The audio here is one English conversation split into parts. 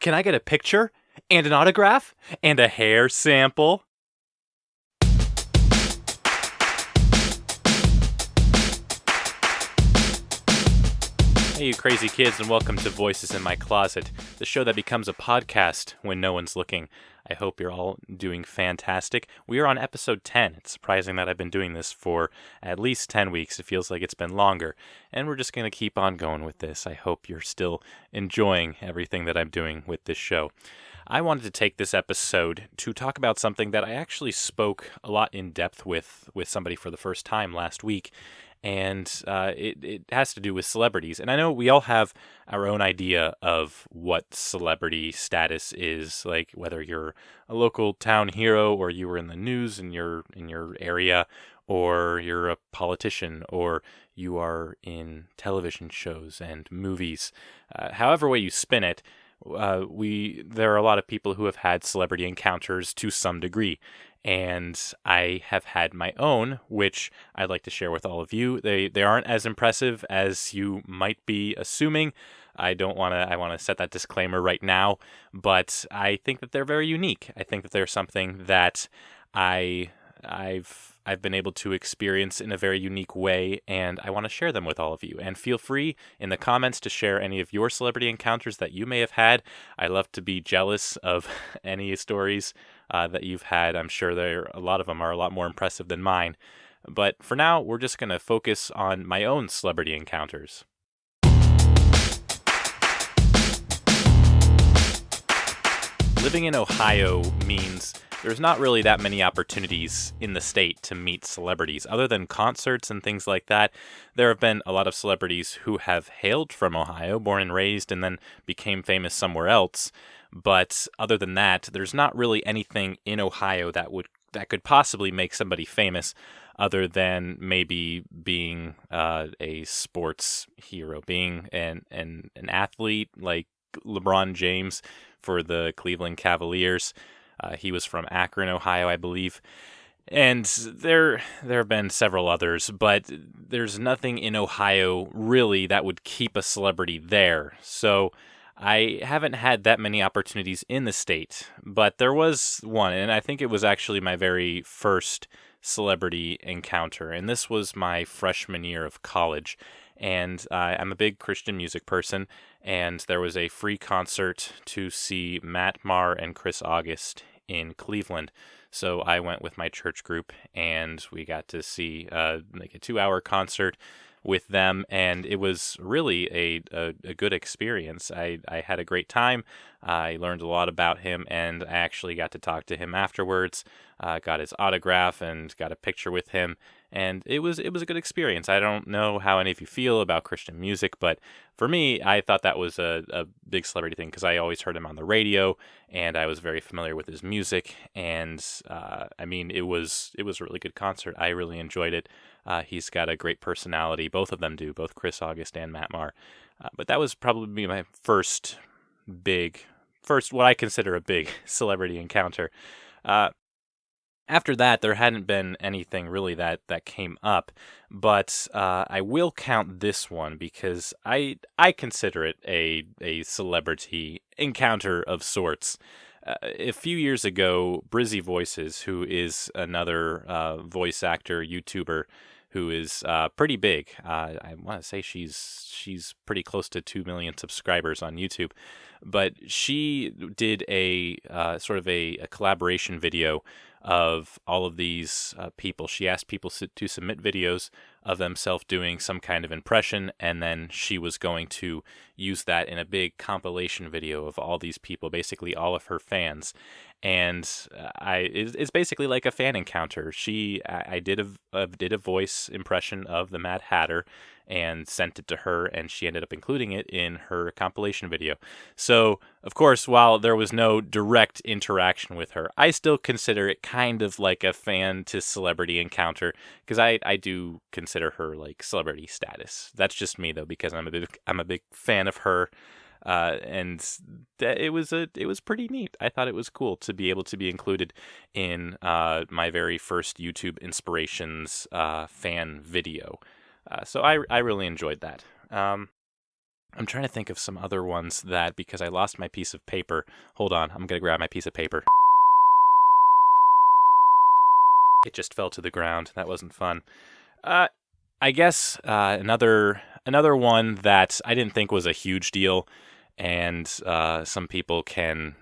Can I get a picture? And an autograph? And a hair sample? Hey, you crazy kids, and welcome to Voices in My Closet, the show that becomes a podcast when no one's looking. I hope you're all doing fantastic. We are on episode 10. It's surprising that I've been doing this for at least 10 weeks. It feels like it's been longer, and we're just going to keep on going with this. I hope you're still enjoying everything that I'm doing with this show. I wanted to take this episode to talk about something that I actually spoke a lot in depth with somebody for the first time last week, and it has to do with celebrities. And I know we all have our own idea of what celebrity status is, like whether you're a local town hero or you were in the news in your area, or you're a politician, or you are in television shows and movies. However way you spin it, there are a lot of people who have had celebrity encounters to some degree. And I have had my own, which I'd like to share with all of you. They aren't as impressive as you might be assuming. I want to set that disclaimer right now, but I think that they're very unique. I think that they're something that I've been able to experience in a very unique way, and I want to share them with all of you. And feel free in the comments to share any of your celebrity encounters that you may have had. I love to be jealous of any stories that you've had. I'm sure a lot of them are a lot more impressive than mine. But for now, we're just going to focus on my own celebrity encounters. Living in Ohio means there's not really that many opportunities in the state to meet celebrities. Other than concerts and things like that, there have been a lot of celebrities who have hailed from Ohio, born and raised, and then became famous somewhere else. But other than that, there's not really anything in Ohio that could possibly make somebody famous, other than maybe being a sports hero, being an athlete like LeBron James for the Cleveland Cavaliers. He was from Akron, Ohio, I believe. And there have been several others, but there's nothing in Ohio really that would keep a celebrity there. So I haven't had that many opportunities in the state, but there was one, and I think it was actually my very first celebrity encounter, and this was my freshman year of college. And I'm a big Christian music person, and there was a free concert to see Matt Maher and Chris August in Cleveland. So I went with my church group, and we got to see like a 2-hour concert with them, and it was really a good experience. I had a great time. I learned a lot about him, and I actually got to talk to him afterwards, got his autograph and got a picture with him, and it was a good experience. I don't know how any of you feel about Christian music, but for me, I thought that was a big celebrity thing because I always heard him on the radio, and I was very familiar with his music, and it was a really good concert. I really enjoyed it. He's got a great personality. Both of them do, both Chris August and Matt Maher. But that was probably my first what I consider a big celebrity encounter. After that, there hadn't been anything really that came up, but I will count this one because I consider it a celebrity encounter of sorts. A few years ago, Brizzy Voices, who is another voice actor, YouTuber, who is pretty big. I want to say she's pretty close to 2 million subscribers on YouTube. But she did a sort of a collaboration video of all of these people. She asked people to submit videos of themselves doing some kind of impression, and then she was going to use that in a big compilation video of all these people, basically all of her fans. And it's basically like a fan encounter. I did a voice impression of the Mad Hatter and sent it to her, and she ended up including it in her compilation video. So, of course, while there was no direct interaction with her, I still consider it kind of like a fan to celebrity encounter, because I do consider her like celebrity status. That's just me though, because I'm a big fan of her. And it was pretty neat. I thought it was cool to be able to be included in my very first YouTube Inspirations fan video. So I really enjoyed that. I'm trying to think of some other ones that, because I lost my piece of paper. Hold on, I'm going to grab my piece of paper. It just fell to the ground. That wasn't fun. I guess another one that I didn't think was a huge deal, and some people can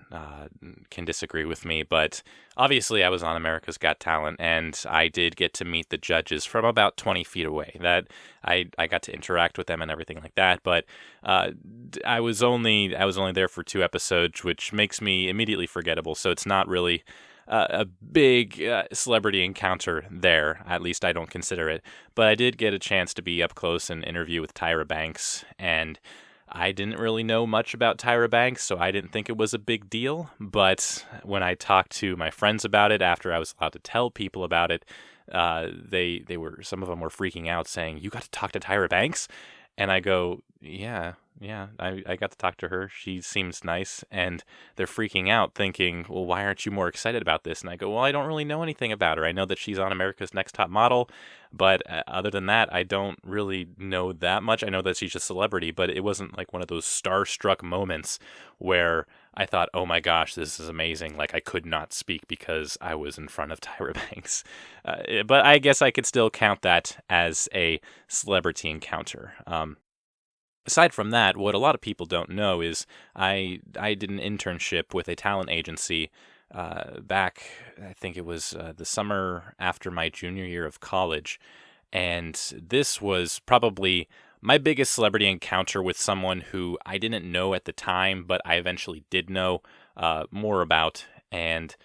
disagree with me, but obviously I was on America's Got Talent, and I did get to meet the judges from about 20 feet away. That I got to interact with them and everything like that, but I was only there for 2 episodes, which makes me immediately forgettable. So it's not really a big celebrity encounter there. At least I don't consider it. But I did get a chance to be up close and interview with Tyra Banks, and I didn't really know much about Tyra Banks, so I didn't think it was a big deal. But when I talked to my friends about it, after I was allowed to tell people about it, they were, some of them were freaking out, saying, "You got to talk to Tyra Banks?" And I go, yeah, I got to talk to her. She seems nice. And they're freaking out, thinking, well, why aren't you more excited about this? And I go, well, I don't really know anything about her. I know that she's on America's Next Top Model, but other than that, I don't really know that much. I know that she's a celebrity, but it wasn't like one of those starstruck moments where I thought, oh my gosh, this is amazing. Like, I could not speak because I was in front of Tyra Banks. But I guess I could still count that as a celebrity encounter. Aside from that, what a lot of people don't know is I did an internship with a talent agency back, I think it was the summer after my junior year of college. And this was probably my biggest celebrity encounter with someone who I didn't know at the time, but I eventually did know more about. And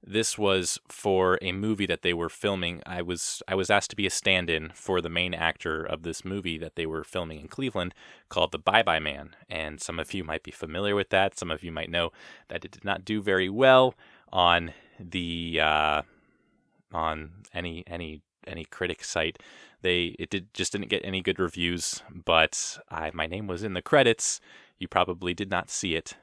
this was for a movie that they were filming. I was asked to be a stand-in for the main actor of this movie that they were filming in Cleveland, called The Bye Bye Man. And some of you might be familiar with that. Some of you might know that it did not do very well on the on any critic site. Just didn't get any good reviews. But my name was in the credits. You probably did not see it.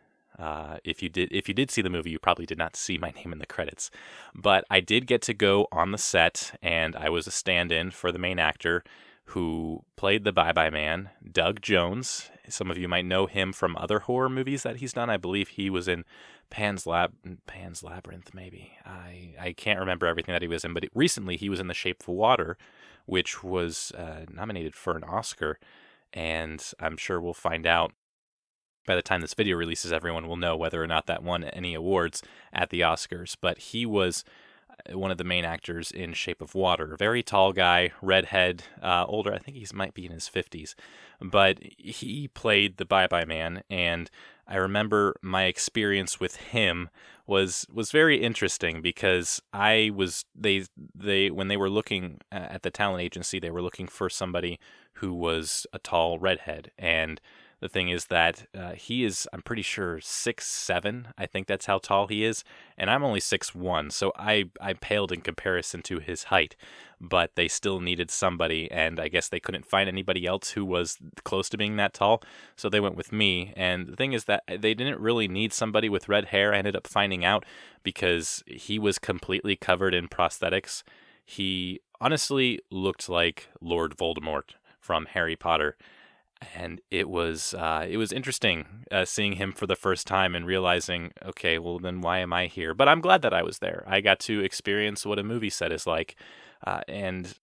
If you did see the movie, you probably did not see my name in the credits. But I did get to go on the set, and I was a stand-in for the main actor who played the Bye Bye Man, Doug Jones. Some of you might know him from other horror movies that he's done. I believe he was in Pan's Labyrinth, maybe. I can't remember everything that he was in, but recently he was in The Shape of Water, which was nominated for an Oscar, and I'm sure we'll find out by the time this video releases. Everyone will know whether or not that won any awards at the Oscars. But he was one of the main actors in Shape of Water. Very tall guy, redhead, older. I think he might be in his 50s. But he played the Bye Bye Man, and I remember my experience with him was very interesting because they when they were looking at the talent agency, they were looking for somebody who was a tall redhead. And the thing is that he is, I'm pretty sure, 6'7". I think that's how tall he is. And I'm only 6'1", so I paled in comparison to his height. But they still needed somebody, and I guess they couldn't find anybody else who was close to being that tall. So they went with me. And the thing is that they didn't really need somebody with red hair. I ended up finding out because he was completely covered in prosthetics. He honestly looked like Lord Voldemort from Harry Potter. And it was interesting seeing him for the first time and realizing, okay, well, then why am I here? But I'm glad that I was there. I got to experience what a movie set is like. And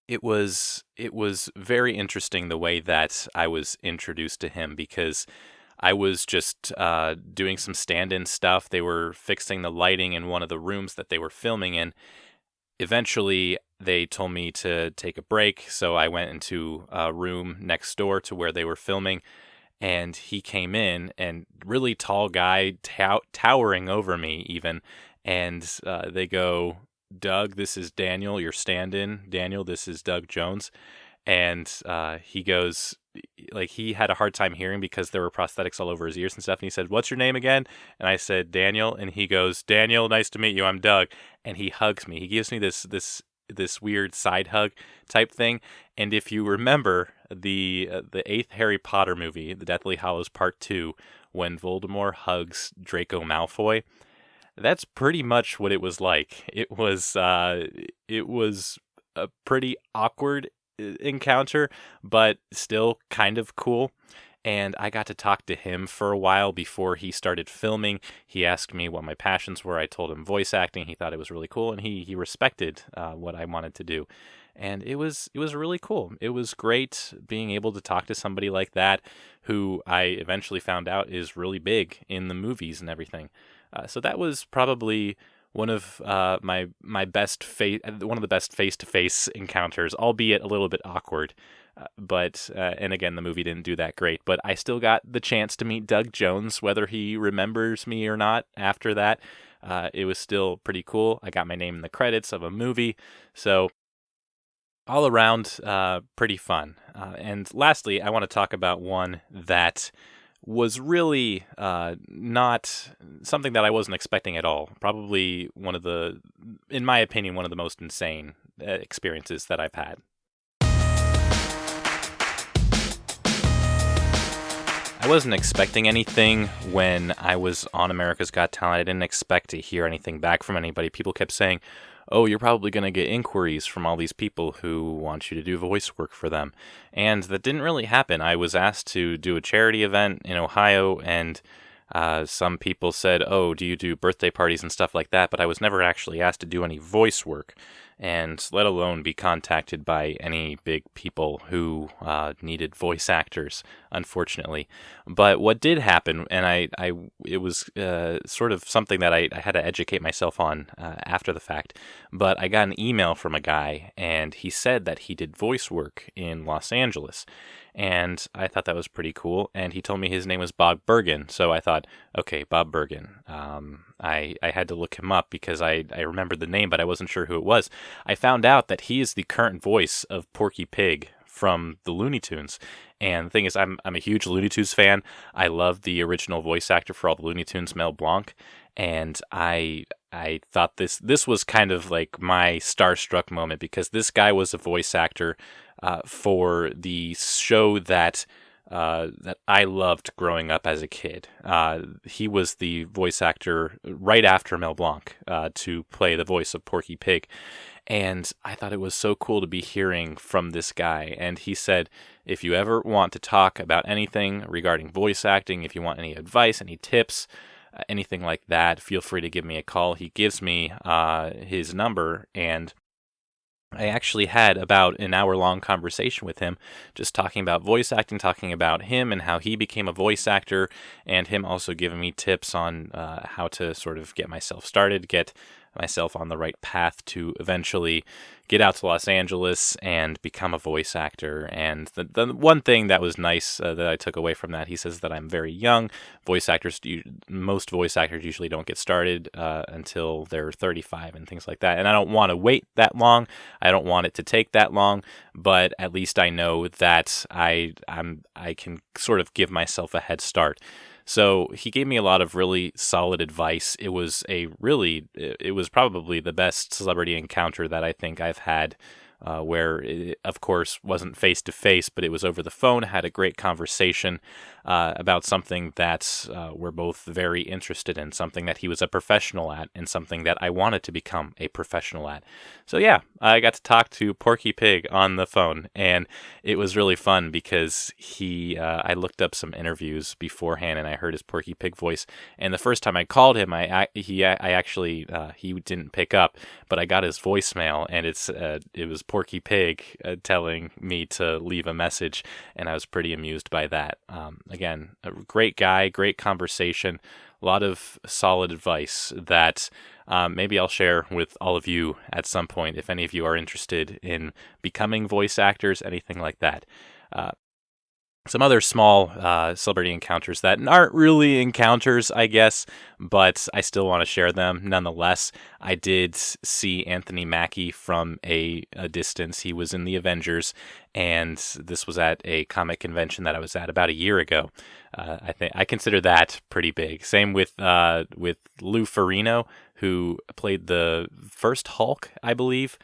it was very interesting the way that I was introduced to him, because I was just doing some stand-in stuff. They were fixing the lighting in one of the rooms that they were filming in. Eventually, they told me to take a break, so I went into a room next door to where they were filming, and he came in, and really tall guy, towering over me even, and they go, "Doug, this is Daniel, your stand-in. Daniel, this is Doug Jones." And he goes, like, he had a hard time hearing because there were prosthetics all over his ears and stuff. And he said, "What's your name again?" And I said, "Daniel." And he goes, "Daniel, nice to meet you. I'm Doug." And he hugs me. He gives me this weird side hug type thing. And if you remember the 8th Harry Potter movie, The Deathly Hallows Part 2, when Voldemort hugs Draco Malfoy, that's pretty much what it was like. It was a pretty awkward encounter, but still kind of cool. and I got to talk to him for a while before he started filming. He asked me what my passions were. I told him voice acting. He thought it was really cool, and he respected what I wanted to do. And it was really cool. It was great being able to talk to somebody like that, who I eventually found out is really big in the movies and everything. So that was probably one of my best one of the best face-to-face encounters, albeit a little bit awkward. But and again, the movie didn't do that great. But I still got the chance to meet Doug Jones, whether he remembers me or not. After that, it was still pretty cool. I got my name in the credits of a movie, so all around, pretty fun. And lastly, I want to talk about one that was really not something that I wasn't expecting at all. Probably in my opinion, one of the most insane experiences that I've had. I wasn't expecting anything when I was on America's Got Talent. I didn't expect to hear anything back from anybody. People kept saying, "Oh, you're probably going to get inquiries from all these people who want you to do voice work for them." And that didn't really happen. I was asked to do a charity event in Ohio, and some people said, "Oh, do you do birthday parties and stuff like that?" But I was never actually asked to do any voice work, and let alone be contacted by any big people who needed voice actors, unfortunately. But what did happen, and it was sort of something that I had to educate myself on after the fact, but I got an email from a guy, and he said that he did voice work in Los Angeles. And I thought that was pretty cool. And he told me his name was Bob Bergen. So I thought, okay, Bob Bergen. I had to look him up because I remembered the name, but I wasn't sure who it was. I found out that he is the current voice of Porky Pig from the Looney Tunes. And the thing is, I'm a huge Looney Tunes fan. I love the original voice actor for all the Looney Tunes, Mel Blanc. And I thought this was kind of like my starstruck moment, because this guy was a voice actor for the show that I loved growing up as a kid. He was the voice actor right after Mel Blanc to play the voice of Porky Pig. And I thought it was so cool to be hearing from this guy. And he said, if you ever want to talk about anything regarding voice acting, if you want any advice, any tips, anything like that, feel free to give me a call. He gives me his number, and I actually had about an hour-long conversation with him, just talking about voice acting, talking about him and how he became a voice actor, and him also giving me tips on how to sort of get myself started, get myself on the right path to eventually get out to Los Angeles and become a voice actor. And the one thing that was nice that I took away from that, he says that I'm very young. Most voice actors usually don't get started until they're 35 and things like that. And I don't want to wait that long. I don't want it to take that long, but at least I know that I can sort of give myself a head start. So he gave me a lot of really solid advice. It was probably the best celebrity encounter that I think I've had, where it, of course, wasn't face to face, but it was over the phone. Had a great conversation about something that we're both very interested in, something that he was a professional at, and something that I wanted to become a professional at. So yeah, I got to talk to Porky Pig on the phone, and it was really fun because I looked up some interviews beforehand, and I heard his Porky Pig voice. And the first time I called him, he didn't pick up, but I got his voicemail, and it was Porky Pig telling me to leave a message, and I was pretty amused by that. Again, a great guy, great conversation, a lot of solid advice that maybe I'll share with all of you at some point if any of you are interested in becoming voice actors, anything like that. Some other small celebrity encounters that aren't really encounters, I guess, but I still want to share them nonetheless. I did see Anthony Mackie from a distance. He was in the Avengers, and this was at a comic convention that I was at about a year ago. I consider that pretty big. Same with Lou Ferrigno, who played the first Hulk, I believe.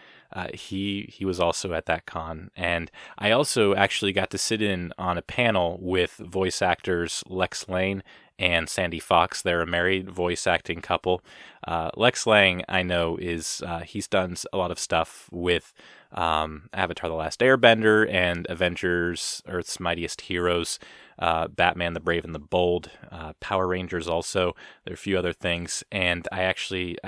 He was also at that con, and I also actually got to sit in on a panel with voice actors Lex Lane and Sandy Fox. They're a married voice acting couple. Lex Lang, I know, he's done a lot of stuff with Avatar: The Last Airbender and Avengers: Earth's Mightiest Heroes. Batman the Brave and the Bold, Power Rangers also. There are a few other things, and I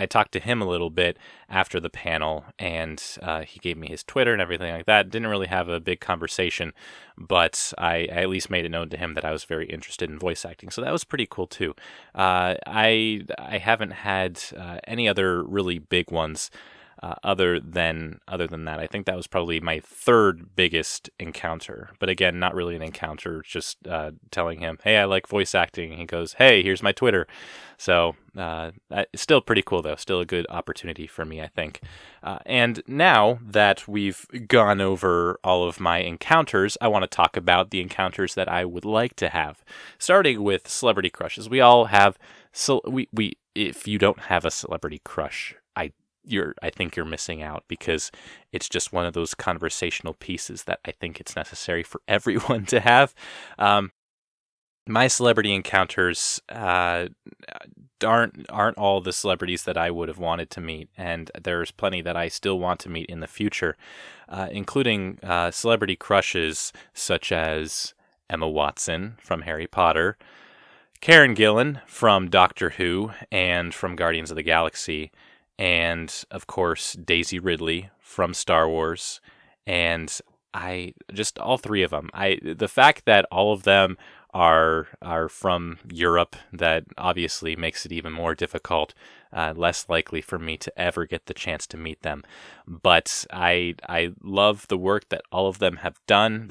talked to him a little bit after the panel, and he gave me his Twitter and everything like that. Didn't really have a big conversation, but I at least made it known to him that I was very interested in voice acting, so that was pretty cool too. I haven't had any other really big ones other than that. I think that was probably my third biggest encounter. But again, not really an encounter, just telling him, hey, I like voice acting. He goes, hey, here's my Twitter. So still pretty cool, though. Still a good opportunity for me, I think. And now that we've gone over all of my encounters, I want to talk about the encounters that I would like to have. Starting with celebrity crushes. We all have... if you don't have a celebrity crush, I think you're missing out, because it's just one of those conversational pieces that I think it's necessary for everyone to have. My celebrity encounters aren't all the celebrities that I would have wanted to meet, and there's plenty that I still want to meet in the future, including celebrity crushes such as Emma Watson from Harry Potter, Karen Gillan from Doctor Who and from Guardians of the Galaxy, and of course Daisy Ridley from Star Wars, and all three of them. The fact that all of them are from Europe, that obviously makes it even more difficult, less likely for me to ever get the chance to meet them. But I love the work that all of them have done.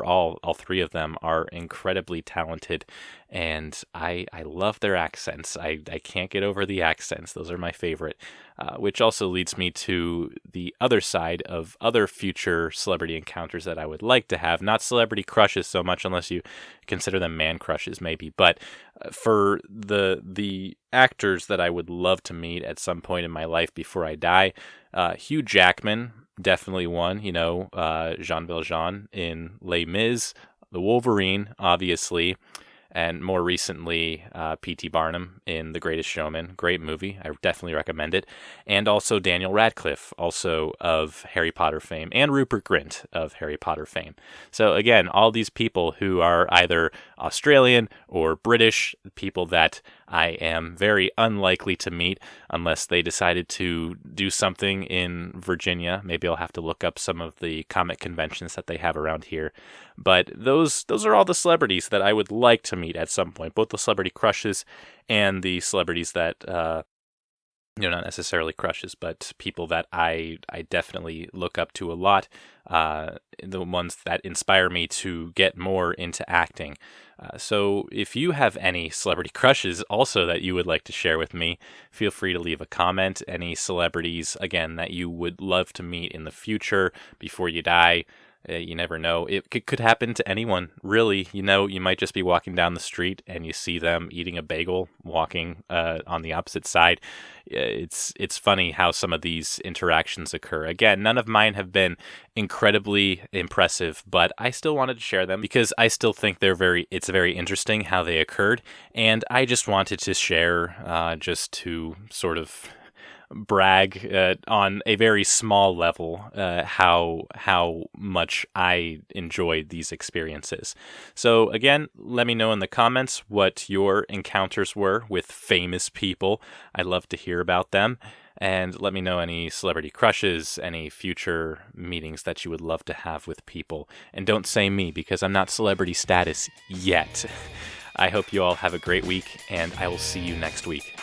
All three of them are incredibly talented, and I love their accents. I can't get over the accents. Those are my favorite, which also leads me to the other side of other future celebrity encounters that I would like to have. Not celebrity crushes so much, unless you consider them man crushes maybe, but for the actors that I would love to meet at some point in my life before I die, Hugh Jackman, definitely one. Jean Valjean in Les Mis, the Wolverine, obviously, and more recently, P.T. Barnum in The Greatest Showman. Great movie. I definitely recommend it. And also Daniel Radcliffe, also of Harry Potter fame, and Rupert Grint of Harry Potter fame. So again, all these people who are either Australian or British, people that I am very unlikely to meet unless they decided to do something in Virginia. Maybe I'll have to look up some of the comic conventions that they have around here. But those are all the celebrities that I would like to meet at some point, both the celebrity crushes and the celebrities that, not necessarily crushes, but people that I definitely look up to a lot, the ones that inspire me to get more into acting. So if you have any celebrity crushes also that you would like to share with me, feel free to leave a comment. Any celebrities, again, that you would love to meet in the future before you die. You never know. It could happen to anyone, really. You might just be walking down the street and you see them eating a bagel, walking on the opposite side. It's funny how some of these interactions occur. Again, none of mine have been incredibly impressive, but I still wanted to share them because I still think it's very interesting how they occurred, and I just wanted to share just to sort of brag on a very small level how much I enjoyed these experiences. So again, let me know in the comments what your encounters were with famous people. I'd love to hear about them. And let me know any celebrity crushes, any future meetings that you would love to have with people. And don't say me, because I'm not celebrity status yet. I hope you all have a great week, and I will see you next week.